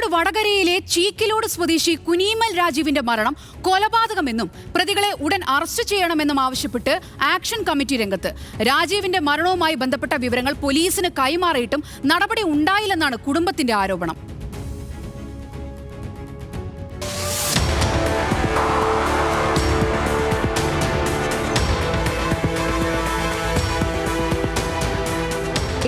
കോഴിക്കോട് വടകരയിലെ ചീക്കിലോട് സ്വദേശി കുനിമൽ രാജീവിന്റെ മരണം കൊലപാതകമെന്നും പ്രതികളെ ഉടൻ അറസ്റ്റ് ചെയ്യണമെന്നും ആവശ്യപ്പെട്ട് ആക്ഷൻ കമ്മിറ്റി രംഗത്ത്. രാജീവിന്റെ മരണവുമായി ബന്ധപ്പെട്ട വിവരങ്ങൾ പോലീസിന് കൈമാറിയിട്ടും നടപടി ഉണ്ടായില്ലെന്നാണ് കുടുംബത്തിന്റെ ആരോപണം.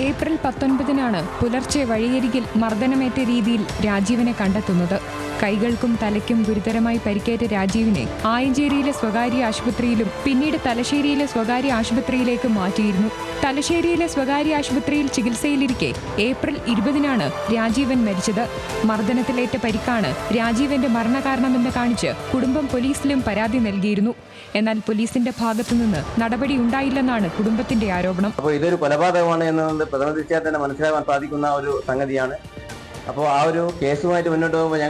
ഏപ്രിൽ 19-നാണ് പുലർച്ചെ വഴിയരികിൽ മർദ്ദനമേറ്റ രീതിയിൽ രാജീവിനെ കണ്ടെത്തുന്നത്. കൈകൾക്കും തലയ്ക്കും ഗുരുതരമായി പരിക്കേറ്റ രാജീവിനെ ആയഞ്ചേരിയിലെ സ്വകാര്യ ആശുപത്രിയിലും പിന്നീട് തലശ്ശേരിയിലെ സ്വകാര്യ ആശുപത്രിയിലേക്ക് മാറ്റിയിരുന്നു. തലശ്ശേരിയിലെ സ്വകാര്യ ആശുപത്രിയിൽ ചികിത്സയിലിരിക്കെ ഏപ്രിൽ 20-നാണ് രാജീവൻ മരിച്ചത്. മർദ്ദനത്തിലേറ്റ പരിക്കാണ് രാജീവന്റെ മരണകാരണമെന്ന് കാണിച്ച് കുടുംബം പോലീസിലും പരാതി നൽകിയിരുന്നു. എന്നാൽ പോലീസിന്റെ ഭാഗത്തുനിന്ന് നടപടി ഉണ്ടായില്ലെന്നാണ് കുടുംബത്തിന്റെ ആരോപണം. അപ്പോൾ ഇതൊരു കൊലപാതകമാണ് എന്നത് പ്രഥമ ദൃഷ്ട്യാ തന്നെ മനസ്സിലാക്കാൻ സാധിക്കുന്ന ഒരു സംഗതിയാണ്. അപ്പോൾ ആ ഒരു കേസുമായിട്ട് മുന്നോട്ട് പോകുമ്പോൾ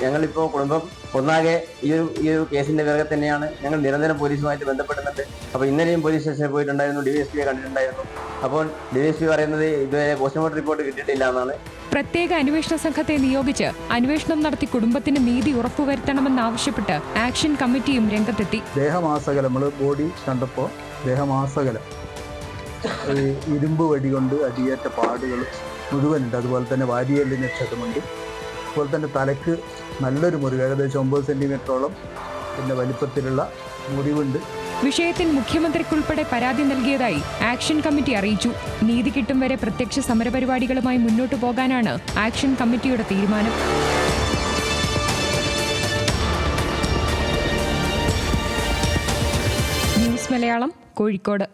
ഞങ്ങളിപ്പോൾ കുടുംബം ഒന്നാകെ ഈ ഒരു കേസിന്റെ പിറകെ തന്നെയാണ്. ഞങ്ങൾ നിരന്തരം പോലീസുമായിട്ട് ബന്ധപ്പെടുന്നുണ്ട്. അപ്പോൾ ഇന്നലെയും പോലീസ് സ്റ്റേഷനിൽ പോയിട്ടുണ്ടായിരുന്നു, DSPയെ കണ്ടിട്ടുണ്ടായിരുന്നു. അപ്പോൾ DSP പറയുന്നത് ഇതുവരെ പോസ്റ്റ്മോർട്ടം റിപ്പോർട്ട് കിട്ടിയിട്ടില്ല എന്നാണ്. പ്രത്യേക അന്വേഷണ സംഘത്തെ നിയോഗിച്ച് അന്വേഷണം നടത്തി കുടുംബത്തിന് നീതി ഉറപ്പുവരുത്തണമെന്നാവശ്യപ്പെട്ട് ആക്ഷൻ കമ്മിറ്റിയും രംഗത്തെത്തി. ദേഹമാസകലം നമ്മൾ ബോഡി കണ്ടപ്പോൾ ദേഹമാസകലം ഇരുമ്പ് വടി കൊണ്ട് അടിയേറ്റ പാടുകൾ മുഴുവനുണ്ട്. അതുപോലെ തന്നെ വാരിയെല്ലിന് ക്ഷതമുണ്ട്. അതുപോലെ തന്നെ തലക്ക് നല്ലൊരു മുറിവ്, ഏകദേശം 9 സെന്റിമീറ്ററോളം പിന്നെ വലിപ്പത്തിലുള്ള മുറിവുണ്ട്. വിഷയത്തിൽ മുഖ്യമന്ത്രിക്കുൾപ്പെടെ പരാതി നൽകിയതായി ആക്ഷൻ കമ്മിറ്റി അറിയിച്ചു. നീതി കിട്ടും വരെ പ്രത്യക്ഷ സമരപരിപാടികളുമായി മുന്നോട്ടു പോകാനാണ് ആക്ഷൻ കമ്മിറ്റിയുടെ തീരുമാനം. ന്യൂസ് മലയാളം, കോഴിക്കോട്.